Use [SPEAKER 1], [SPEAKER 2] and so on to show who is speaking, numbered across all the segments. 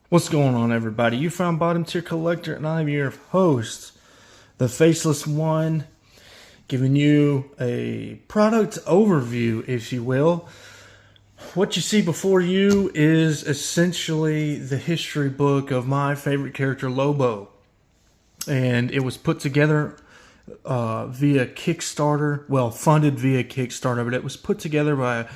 [SPEAKER 1] What's going on, everybody? You found Bottom Tier Collector, and I'm your host, the Faceless One, giving you a product overview, if you will. What you see before you is essentially the history book of my favorite character, Lobo. And it was put together via Kickstarter, well, funded via Kickstarter, but it was put together by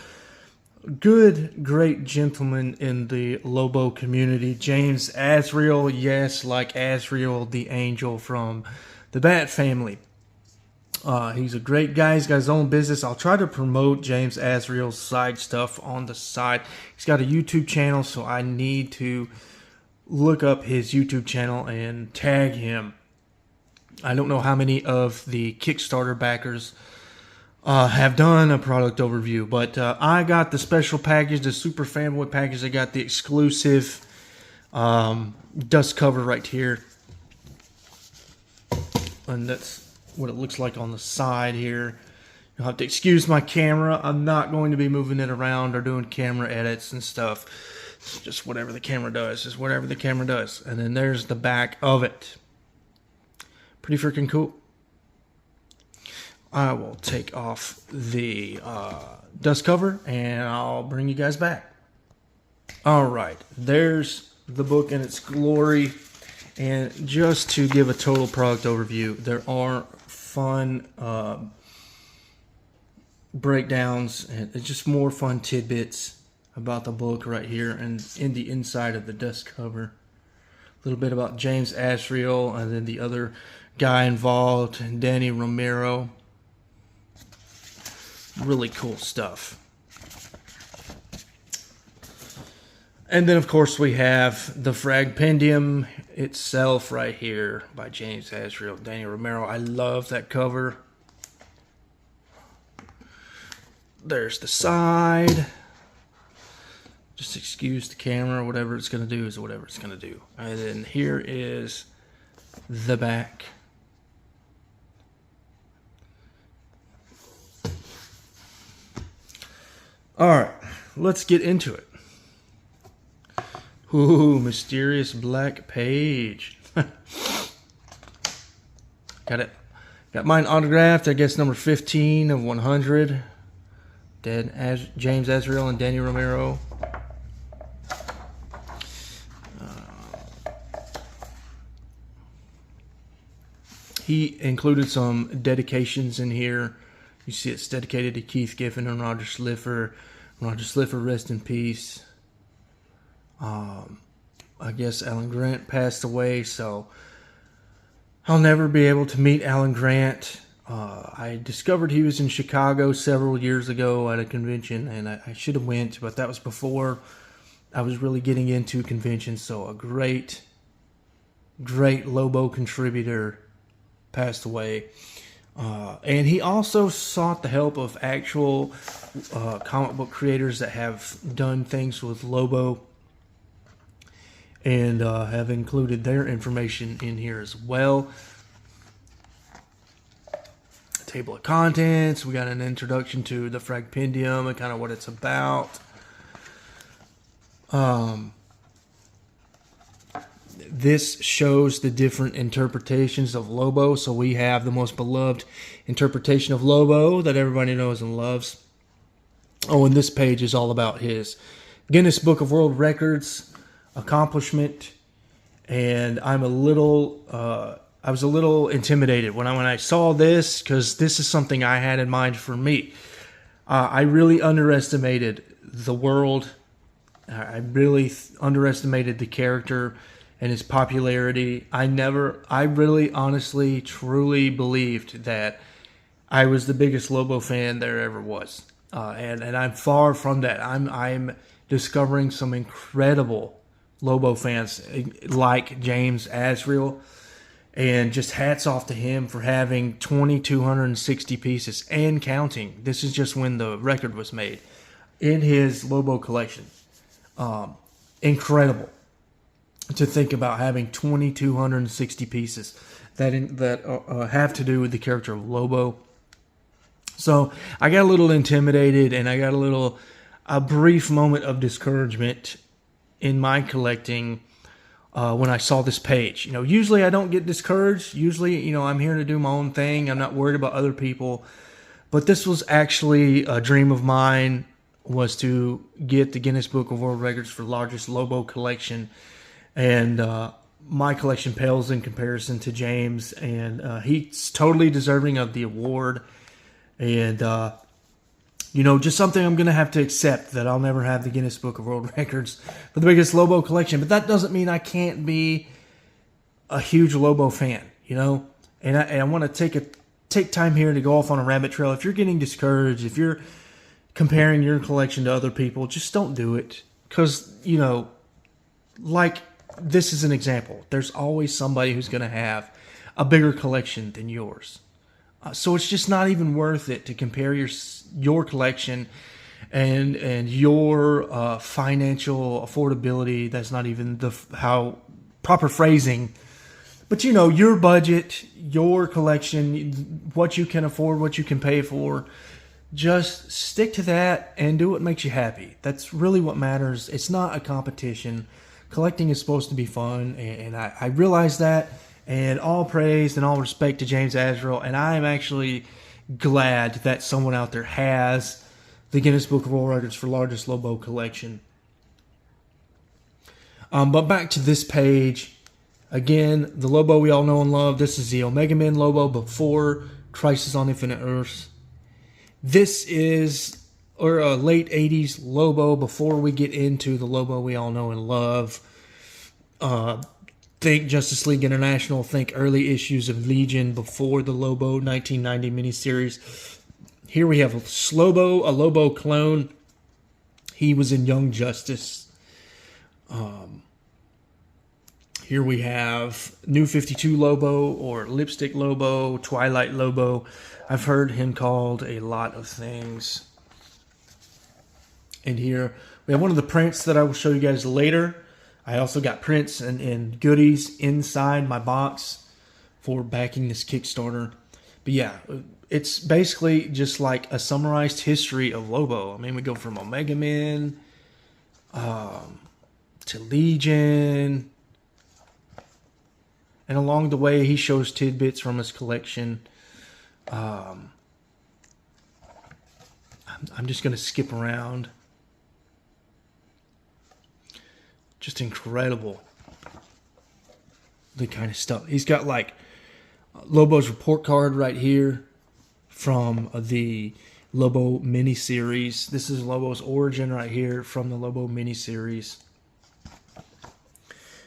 [SPEAKER 1] good, great gentleman in the Lobo community, James Azrael. Yes, like Azrael, the angel from the Bat family. He's a great guy. He's got his own business. I'll try to promote James Azrael's side stuff on the side. He's got a YouTube channel, so I need to look up his YouTube channel and tag him. I don't know how many of the Kickstarter backers have done a product overview, but I got the special package, the super fanboy package. I got the exclusive dust cover right here, and that's what it looks like on the side here. You'll have to excuse my camera. I'm not going to be moving it around or doing camera edits and stuff. It's just whatever the camera does is whatever the camera does. And then there's the back of it. Pretty freaking cool. I will take off the dust cover and I'll bring you guys back. All right, there's the book in its glory. And just to give a total product overview, there are fun breakdowns and it's just more fun tidbits about the book right here and in the inside of the dust cover. A little bit about James Azrael and then the other guy involved, Danny Romero. Really cool stuff. And then, of course, we have the Fragpendium itself right here by James Azrael, Danny Romero. I love that cover. There's the side. Just excuse the camera. Whatever it's going to do is whatever it's going to do. And then here is the back. All right, let's get into it. Ooh, mysterious black page. Got it. Got mine autographed. I guess number 15 of 100. James Azrael and Danny Romero. He included some dedications in here. You see it's dedicated to Keith Giffen and Roger Slipher. Roger Slipher, rest in peace. I guess Alan Grant passed away, so I'll never be able to meet Alan Grant. I discovered he was in Chicago several years ago at a convention, and I should have went, but that was before I was really getting into conventions. So a great Lobo contributor passed away. And he also sought the help of actual comic book creators that have done things with Lobo and have included their information in here as well. Table of contents. We got an introduction to the Fragpendium and kind of what it's about. This shows the different interpretations of Lobo. So we have the most beloved interpretation of Lobo that everybody knows and loves. Oh, and this page is all about his Guinness Book of World Records accomplishment. And I was a little intimidated when I saw this, because this is something I had in mind for me. I really underestimated the world. I really underestimated the character and his popularity. I really, honestly, truly believed that I was the biggest Lobo fan there ever was. And I'm far from that. I'm discovering some incredible Lobo fans like James Azrael. And just hats off to him for having 2,260 pieces and counting. This is just when the record was made in his Lobo collection. Incredible to think about having 2,260 pieces that have to do with the character of Lobo. So I got a little intimidated, and I got a brief moment of discouragement in my collecting when I saw this page. Usually I don't get discouraged. Usually, I'm here to do my own thing. I'm not worried about other people. But this was actually a dream of mine, was to get the Guinness Book of World Records for largest Lobo collection. And my collection pales in comparison to James, and he's totally deserving of the award. And, just something I'm going to have to accept, that I'll never have the Guinness Book of World Records for the biggest Lobo collection. But that doesn't mean I can't be a huge Lobo fan, And I want to take time here to go off on a rabbit trail. If you're getting discouraged, if you're comparing your collection to other people, just don't do it. Because, like this is an example. There's always somebody who's going to have a bigger collection than yours. So it's just not even worth it to compare your collection and your financial affordability. That's not even how proper phrasing. But your budget, your collection, what you can afford, what you can pay for, just stick to that and do what makes you happy. That's really what matters. It's not a competition. Collecting is supposed to be fun, and I realize that. And all praise and all respect to James Azrael. And I am actually glad that someone out there has the Guinness Book of World Records for largest Lobo collection. But back to this page. Again, the Lobo we all know and love. This is the Omega Men Lobo before Crisis on Infinite Earths. This is a late 80s Lobo before we get into the Lobo we all know and love. Think Justice League International, think early issues of Legion before the Lobo 1990 miniseries. Here we have a Lobo clone. He was in Young Justice. Here we have New 52 Lobo, or Lipstick Lobo, Twilight Lobo. I've heard him called a lot of things. And here we have one of the prints that I will show you guys later. I also got prints and goodies inside my box for backing this Kickstarter. But yeah, it's basically just like a summarized history of Lobo. I mean, we go from Omega Men to Legion. And along the way, he shows tidbits from his collection. I'm just going to skip around. Just incredible, the kind of stuff. He's got like Lobo's report card right here from the Lobo miniseries. This is Lobo's origin right here from the Lobo miniseries.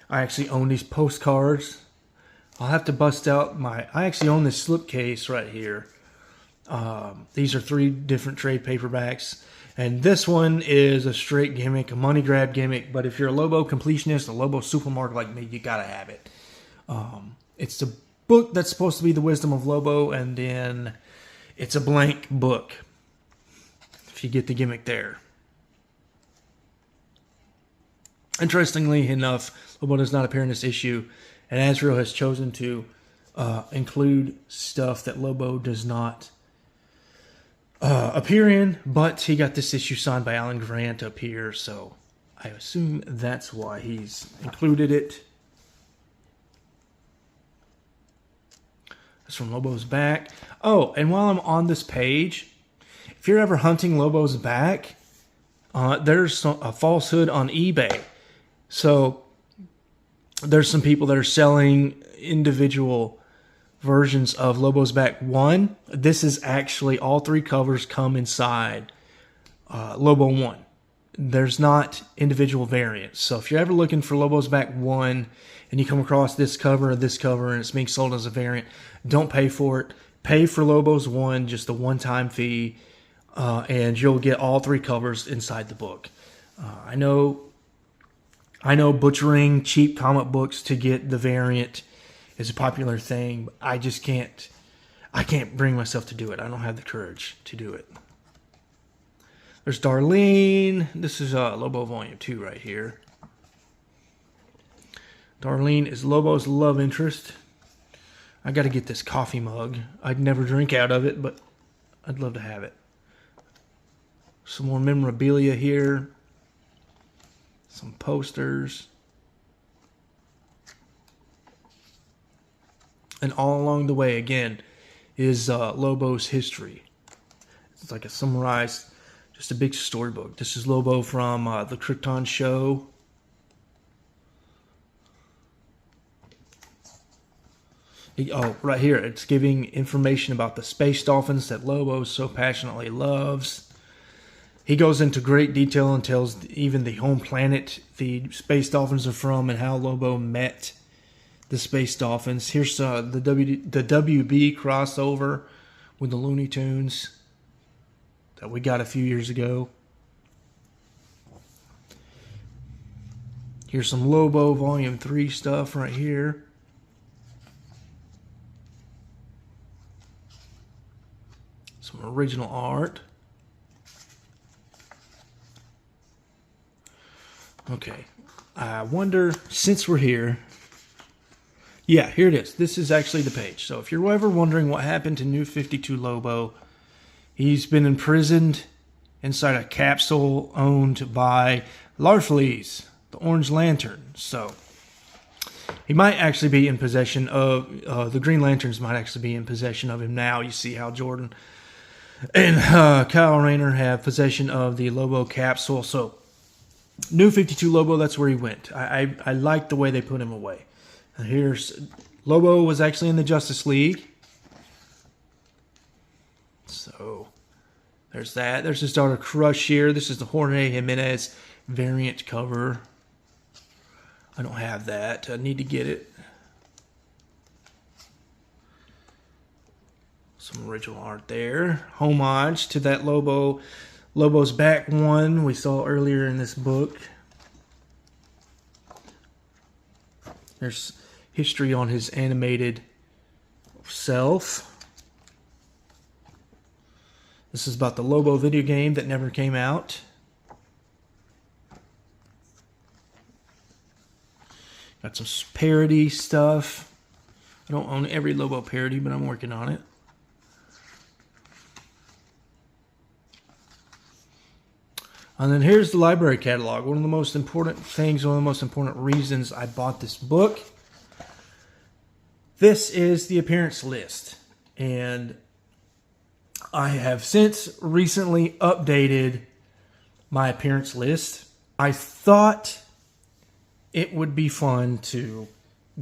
[SPEAKER 1] I actually own these postcards. I'll have to bust out I actually own this slipcase right here. These are 3 different trade paperbacks. And this one is a straight gimmick, a money grab gimmick. But if you're a Lobo completionist, a Lobo supermarket like me, you gotta have it. It's the book that's supposed to be the wisdom of Lobo, and then it's a blank book. If you get the gimmick there. Interestingly enough, Lobo does not appear in this issue, and Azrael has chosen to include stuff that Lobo does not appear in, but he got this issue signed by Alan Grant up here, so I assume that's why he's included it. That's from Lobo's back. Oh, and while I'm on this page, if you're ever hunting Lobo's back, there's a falsehood on eBay. So there's some people that are selling individual versions of Lobo's Back 1. This is actually all 3 covers come inside Lobo 1. There's not individual variants. So if you're ever looking for Lobo's Back 1 and you come across this cover or this cover and it's being sold as a variant, don't pay for it. Pay for Lobo's 1, just a one-time fee, and you'll get all 3 covers inside the book. I know butchering cheap comic books to get the variant is a popular thing, but I can't bring myself to do it. I don't have the courage to do it. There's Darlene. This is Lobo Volume 2 right here. Darlene is Lobo's love interest. I got to get this coffee mug. I'd never drink out of it, but I'd love to have it. Some more memorabilia here. Some posters. And all along the way, again, is Lobo's history. It's like a summarized, just a big storybook. This is Lobo from the Krypton show. Oh, right here, it's giving information about the space dolphins that Lobo so passionately loves. He goes into great detail and tells even the home planet the space dolphins are from and how Lobo met the space dolphins. Here's the WB crossover with the Looney Tunes that we got a few years ago. Here's some Lobo Volume 3 stuff right here. Some original art. Okay, I wonder, since we're here, yeah, here it is. This is actually the page. So if you're ever wondering what happened to New 52 Lobo, he's been imprisoned inside a capsule owned by Larfleeze, the Orange Lantern. So he might actually be in possession of, the Green Lanterns might actually be in possession of him now. You see how Jordan and Kyle Rayner have possession of the Lobo capsule. So New 52 Lobo, that's where he went. I like the way they put him away. And here's Lobo was actually in the Justice League. So there's that. There's his daughter Crush here. This is the Jorge Jimenez variant cover. I don't have that. I need to get it. Some original art there. Homage to that Lobo's back one we saw earlier in this book. There's history on his animated self. This is about the Lobo video game that never came out. Got some parody stuff. I don't own every Lobo parody, but I'm working on it. And then here's the library catalog. One of the most important things, one of the most important reasons I bought this book. This is the appearance list. And I have since recently updated my appearance list. I thought it would be fun to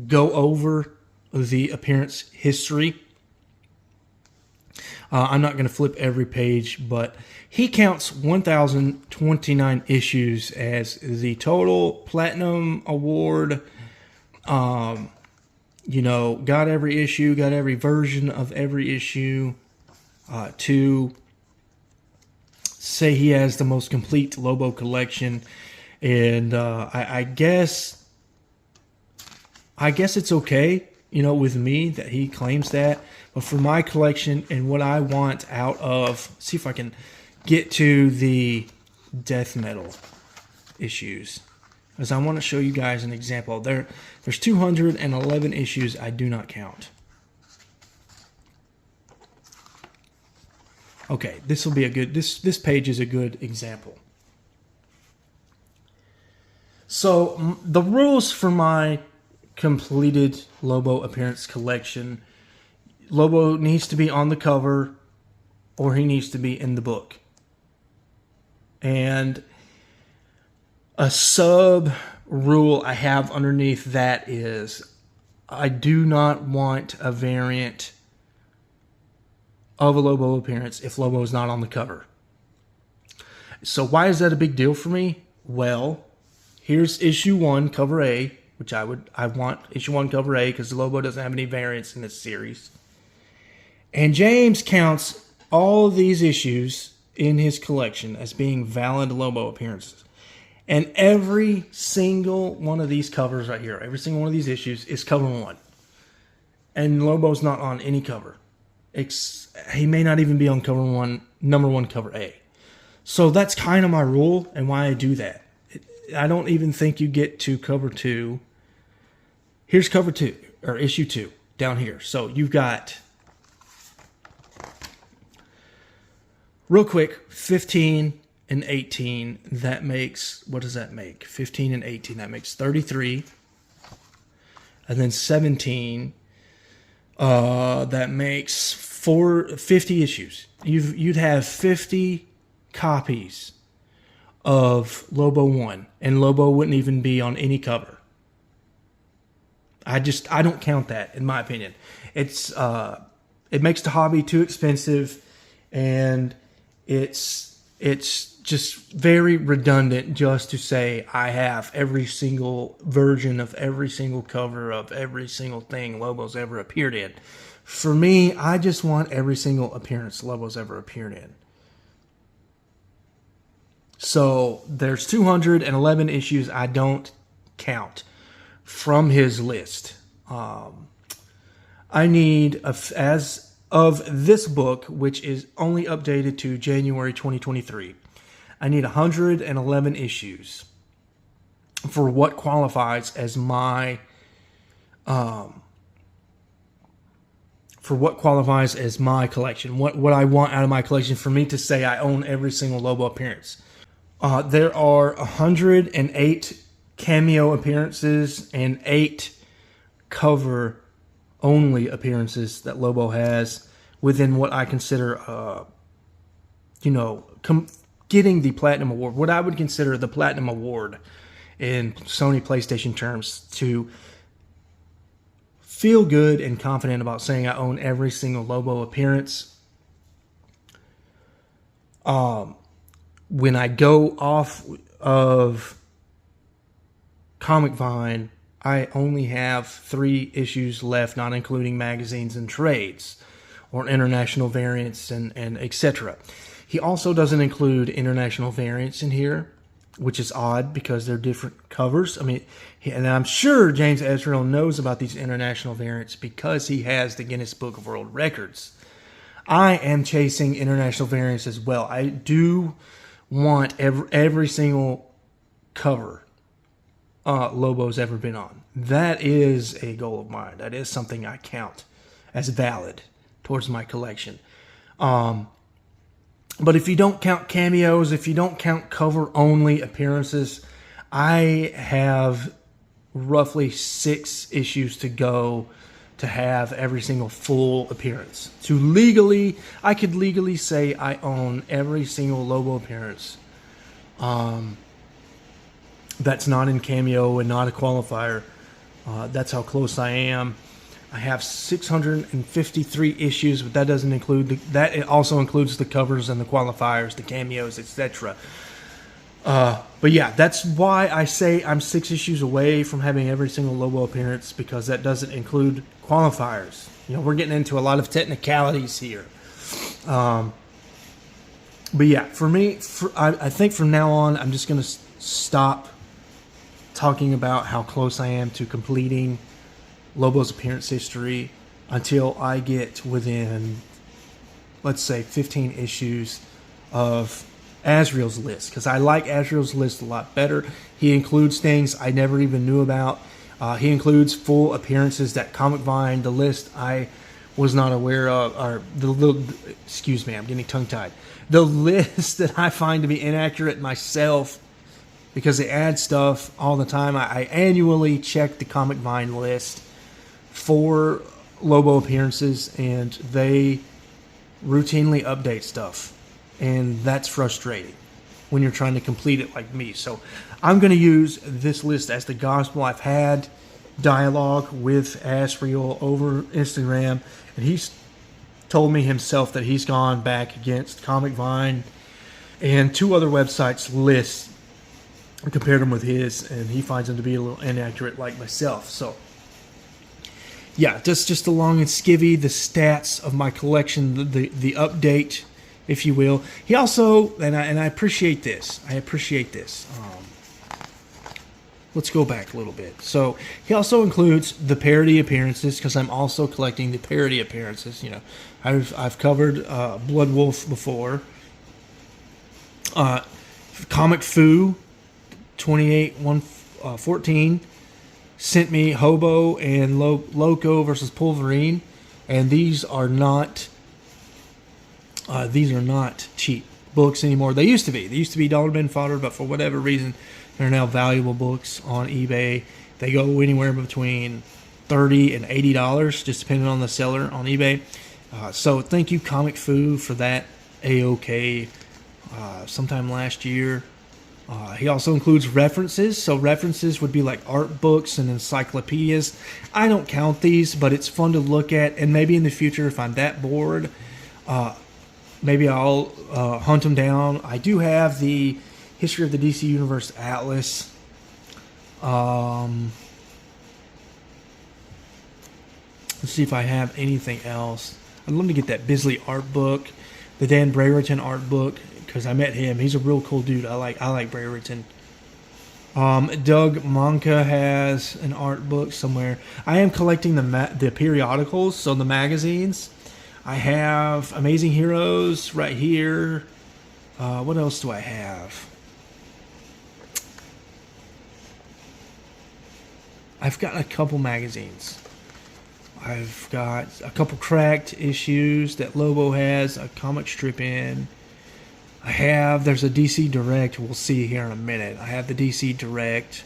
[SPEAKER 1] go over the appearance history. I'm not going to flip every page, but he counts 1,029 issues as the total Platinum Award. You know, got every issue, got every version of every issue. To say he has the most complete Lobo collection, and I guess it's okay, you know, with me that he claims that. But for my collection and what I want out of, see if I can get to the death metal issues, because I want to show you guys an example. There's 211 issues I do not count. Okay, this will be a good, this page is a good example. So the rules for my completed Lobo appearance collection: Lobo needs to be on the cover or he needs to be in the book. And a sub rule I have underneath that is I do not want a variant of a Lobo appearance if Lobo is not on the cover. So why is that a big deal for me? Well, here's issue 1, cover A, which I want issue 1, cover A, because Lobo doesn't have any variants in this series. And James counts all of these issues in his collection as being valid Lobo appearances. And every single one of these covers right here, every single one of these issues is cover 1. And Lobo's not on any cover. He may not even be on cover 1, number 1, cover A. So that's kind of my rule and why I do that. I don't even think you get to cover 2. Here's cover 2, or issue 2, down here. So you've got, real quick, 15 and 18. That makes, what does that make? 15 and 18, that makes 33. And then 17. that makes 50 issues. You'd have 50 copies of Lobo 1, and Lobo wouldn't even be on any cover. I don't count that, in my opinion. It makes the hobby too expensive, and it's just very redundant just to say I have every single version of every single cover of every single thing Lobo's ever appeared in. For me, I just want every single appearance Lobo's ever appeared in. So there's 211 issues I don't count from his list. I need, as of this book, which is only updated to January 2023, I need 111 issues for what qualifies as my collection. What I want out of my collection for me to say I own every single Lobo appearance. There are 108 cameo appearances and 8 cover only appearances that Lobo has within what I consider, getting the Platinum Award, what I would consider the Platinum Award in Sony PlayStation terms, to feel good and confident about saying I own every single Lobo appearance. When I go off of Comic Vine, I only have 3 issues left, not including magazines and trades, or international variants and etc. He also doesn't include international variants in here, which is odd because they're different covers. I mean, and I'm sure James Azrael knows about these international variants because he has the Guinness Book of World Records. I am chasing international variants as well. I do want every single cover Lobo's ever been on. That is a goal of mine. That is something I count as valid towards my collection. But if you don't count cameos, if you don't count cover-only appearances, I have roughly 6 issues to go to have every single full appearance. I could legally say I own every single Lobo appearance. That's not in cameo and not a qualifier. That's how close I am. I have 653 issues, but that doesn't include that. It also includes the covers and the qualifiers, the cameos, etc. But yeah, that's why I say I'm 6 issues away from having every single Lobo appearance, because that doesn't include qualifiers. We're getting into a lot of technicalities here. But yeah, for me, I think from now on, I'm just going to stop talking about how close I am to completing Lobo's appearance history until I get within, let's say, 15 issues of Azrael's list, because I like Azrael's list a lot better. He includes things I never even knew about. He includes full appearances that Comic Vine, the list I was not aware of, or excuse me, I'm getting tongue-tied. The list that I find to be inaccurate myself, because they add stuff all the time. I annually check the Comic Vine list for Lobo appearances, and they routinely update stuff. And that's frustrating when you're trying to complete it like me. So I'm going to use this list as the gospel. I've had dialogue with Azrael over Instagram, and he's told me himself that he's gone back against Comic Vine and 2 other websites' lists and compared them with his, and he finds them to be a little inaccurate like myself. So yeah, just along and skivvy the stats of my collection, the update, if you will. He also, and I appreciate this. Let's go back a little bit. So he also includes the parody appearances, because I'm also collecting the parody appearances. I've covered Blood Wolf before. Comic Foo 28-114 sent me Hobo and Loco versus Wolverine, and these are not cheap books anymore. They used to be. They used to be dollar bin fodder, but for whatever reason, they're now valuable books on eBay. They go anywhere between $30 and $80, just depending on the seller on eBay. So thank you, Comic Foo, for that A-OK sometime last year. He also includes references. So references would be like art books and encyclopedias. I don't count these, but it's fun to look at. And maybe in the future, if I'm that bored, maybe I'll hunt them down. I do have the History of the DC Universe Atlas. Let's see if I have anything else. I'd love to get that Bisley art book, the Dan Brereton art book, because I met him. He's a real cool dude. I like Brereton. Doug Monka has an art book somewhere. I am collecting the periodicals, so the magazines. I have Amazing Heroes right here. What else do I have? I've got a couple magazines. I've got a couple cracked issues that Lobo has, a comic strip in. There's a DC Direct, we'll see here in a minute. I have the DC Direct.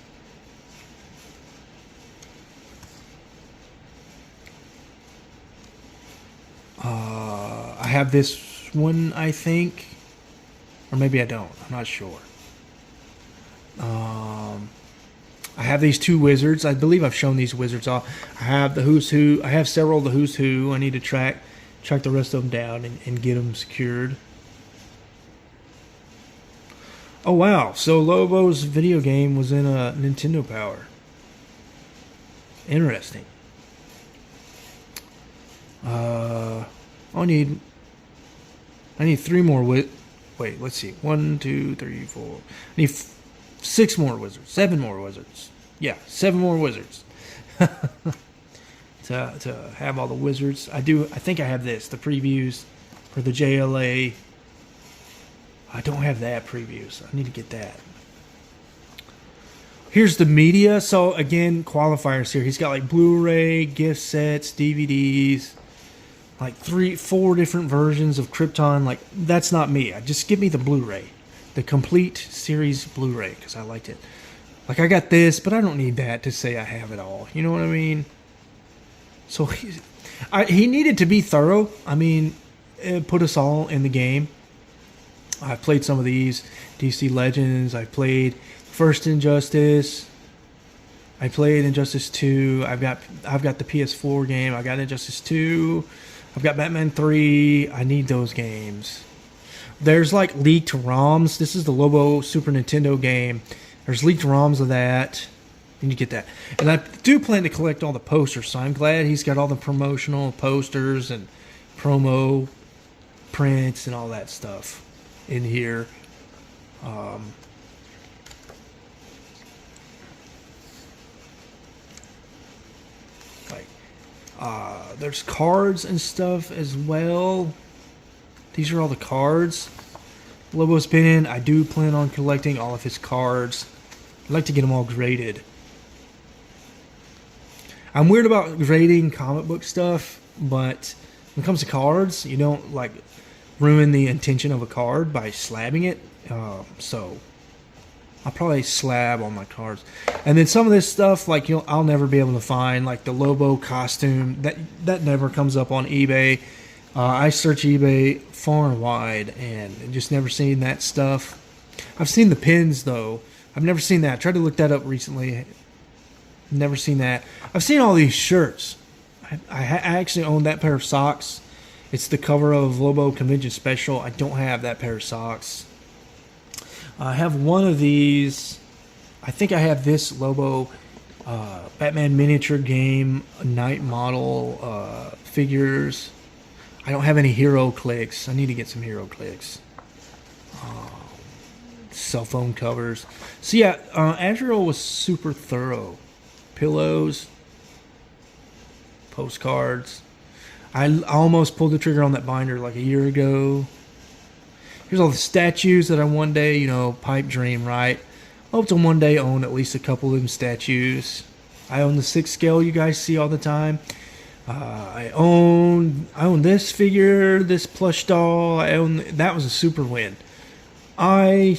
[SPEAKER 1] I have this one, I think. Or maybe I don't. I'm not sure. I have these two wizards. I believe I've shown these wizards off. I have the Who's Who. I have several of the Who's Who. I need to track the rest of them down and get them secured. Oh, wow. So Lobo's video game was in a Nintendo Power. Interesting. I need 3 more wait, let's see. 1, 2, 3, 4. I need 6 more wizards. 7 more wizards. Yeah, 7 more wizards. to have all the wizards. I think I have this. The previews for the JLA. I don't have that previews. I need to get that. Here's the media. So again, qualifiers here. He's got like Blu-ray, gift sets, DVDs, like 3-4 different versions of Krypton. Like, that's not me. Just give me the Blu-ray, the complete series Blu-ray, because I liked it. Like, I got this, but I don't need that to say I have it all. You know what I mean? So he needed to be thorough. I mean, put us all in the game. I've played some of these DC Legends. I've played First Injustice. I played Injustice 2. I've got the PS4 game. I got Injustice 2. I've got Batman 3. I need those games. There's like leaked ROMs. This is the Lobo Super Nintendo game. There's leaked ROMs of that. You need to get that. And I do plan to collect all the posters, so I'm glad he's got all the promotional posters and promo prints and all that stuff in here. There's cards and stuff as well. These are all the cards Lobo's been in. I do plan on collecting all of his cards. I'd like to get them all graded. I'm weird about grading comic book stuff, but when it comes to cards, you don't like ruin the intention of a card by slabbing it. So I'll probably slab on my cards. And then some of this stuff, like I'll never be able to find, like the Lobo costume. That never comes up on eBay. I search eBay far and wide and just never seen that stuff. I've seen the pins though. I've never seen that. I tried to look that up recently. Never seen that. I've seen all these shirts. I actually own that pair of socks. It's the cover of Lobo Convention Special. I don't have that pair of socks. I have one of these. I think I have this Lobo Batman miniature game night model figures. I don't have any hero clicks. I need to get some hero clicks. Cell phone covers. So yeah, Azrael was super thorough. Pillows, postcards. I almost pulled the trigger on that binder like a year ago. Here's all the statues that I one day, pipe dream, right? I hope to one day own at least a couple of them statues. I own the 6 scale you guys see all the time. I own this figure, this plush doll. That was a super win. I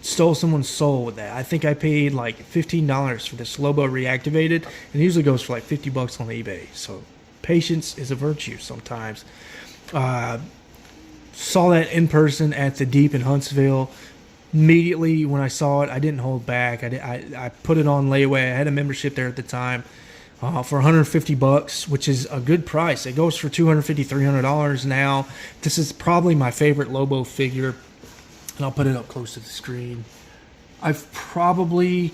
[SPEAKER 1] stole someone's soul with that. I think I paid like $15 for this Lobo reactivated, and it usually goes for like $50 on eBay. So patience is a virtue sometimes. Saw that in person at the Deep in Huntsville. Immediately when I saw it, I didn't hold back. I put it on layaway. I had a membership there at the time for $150, which is a good price. It goes for $250, $300 now. This is probably my favorite Lobo figure. And I'll put it up close to the screen. I've probably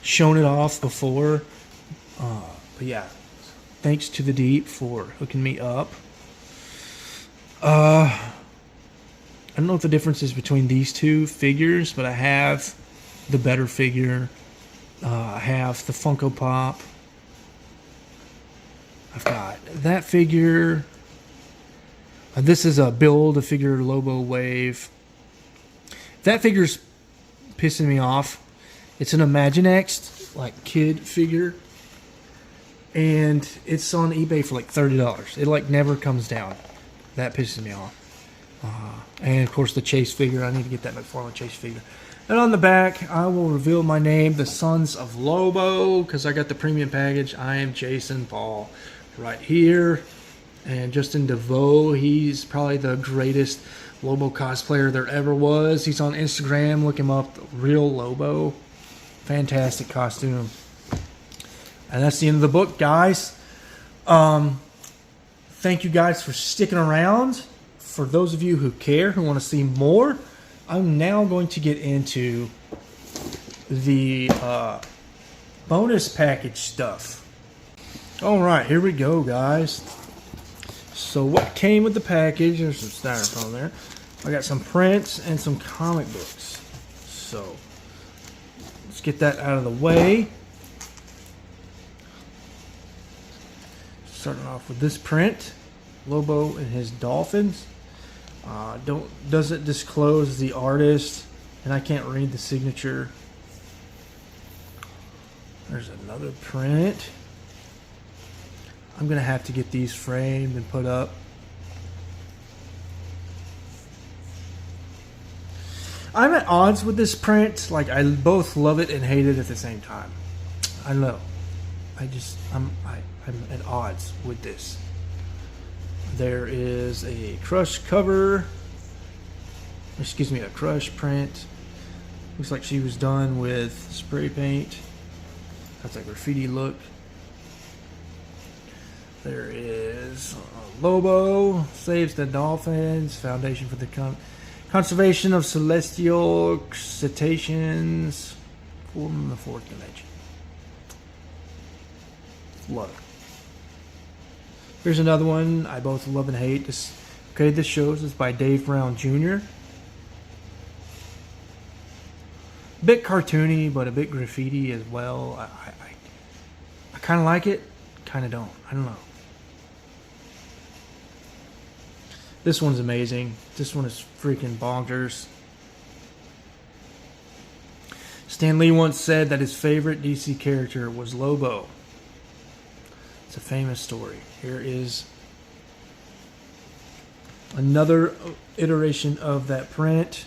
[SPEAKER 1] shown it off before. But yeah, thanks to the Deep for hooking me up. I don't know what the difference is between these two figures, but I have the better figure. I have the Funko Pop. I've got that figure. This is a build-a-figure Lobo Wave. That figure's pissing me off. It's an Imaginext, like, kid figure. And it's on eBay for like $30. It like never comes down. That pisses me off. And of course the Chase figure. I need to get that McFarlane Chase figure. And on the back, I will reveal my name, the Sons of Lobo, because I got the premium package. I am Jason Paul right here. And Justin DeVoe, he's probably the greatest Lobo cosplayer there ever was. He's on Instagram. Look him up. Real Lobo. Fantastic costume. And that's the end of the book, guys. Thank you guys for sticking around. For those of you who care, who want to see more, I'm now going to get into the bonus package stuff. Alright, here we go, guys. So what came with the package? There's some styrofoam there. I got some prints and some comic books. So let's get that out of the way. Starting off with this print, Lobo and his dolphins. Doesn't disclose the artist, and I can't read the signature. There's another print. I'm gonna have to get these framed and put up. I'm at odds with this print. Like, I both love it and hate it at the same time. I don't know. I'm at odds with this. There is a Crush cover. Excuse me, a Crush print. Looks like she was done with spray paint. That's a graffiti look. There is Lobo, saves the dolphins, foundation for the conservation of celestial cetaceans, forming the fourth dimension. Love it. Here's another one I both love and hate. This shows is by Dave Brown Jr. Bit cartoony, but a bit graffiti as well. I kind of like it, kind of don't. I don't know. This one's amazing. This one is freaking bonkers. Stan Lee once said that his favorite DC character was Lobo. It's a famous story. Here is another iteration of that print.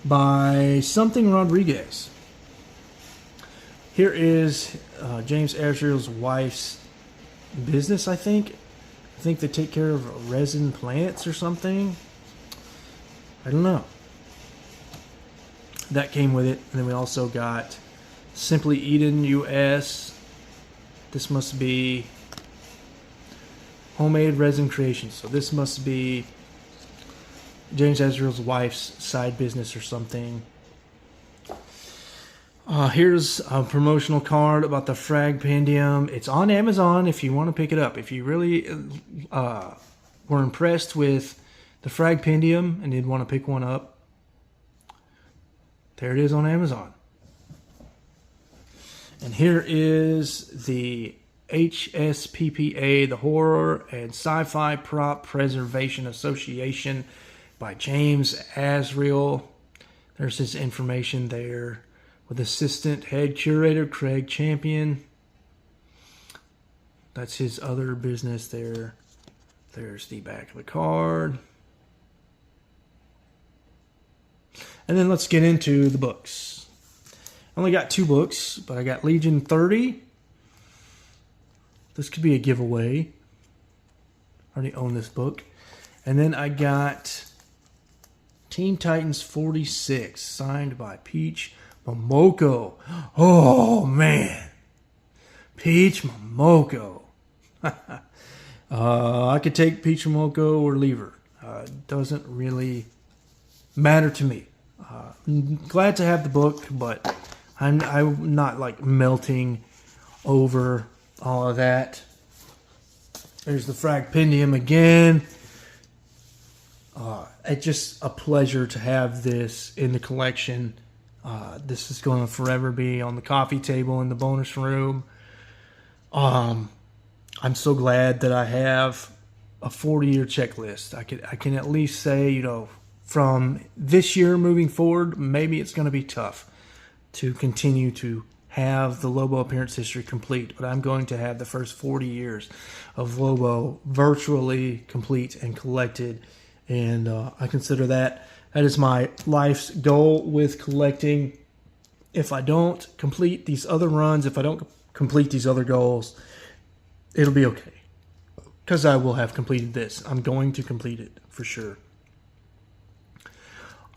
[SPEAKER 1] By something Rodriguez. Here is James Azrael's wife's business, I think. I think they take care of resin plants or something. I don't know. That came with it. And then we also got Simply Eden US. This must be homemade resin creations. So this must be James Azrael's wife's side business or something. Here's a promotional card about the Fragpendium. It's on Amazon if you want to pick it up. If you really were impressed with the Fragpendium and did want to pick one up, there it is on Amazon. And here is the HSPPA, the Horror and Sci-Fi Prop Preservation Association by James Azrael. There's his information there with assistant head curator Craig Champion. That's his other business there. There's the back of the card. And then let's get into the books. I only got 2 books, but I got Legion 30. This could be a giveaway. I already own this book. And then I got Teen Titans 46, signed by Peach Momoko. Oh, man. Peach Momoko. I could take Peach Momoko or leave her. Doesn't really matter to me. I'm glad to have the book, but I'm not like melting over all of that. There's the Fragpendium again. It's just a pleasure to have this in the collection. This is going to forever be on the coffee table in the bonus room. I'm so glad that I have a 40-year checklist. I can at least say, you know, from this year moving forward, maybe it's going to be tough to continue to have the Lobo appearance history complete, but I'm going to have the first 40 years of Lobo virtually complete and collected, and I consider that is my life's goal with collecting. If I don't complete these other runs, if I don't complete these other goals, it'll be okay, because I will have completed this. I'm going to complete it for sure.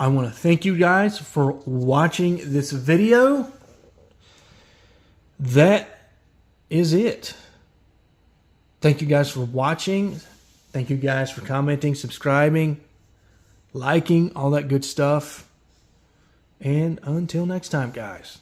[SPEAKER 1] I want to thank you guys for watching this video. That is it. Thank you guys for watching. Thank you guys for commenting, subscribing, liking, all that good stuff. And until next time, guys.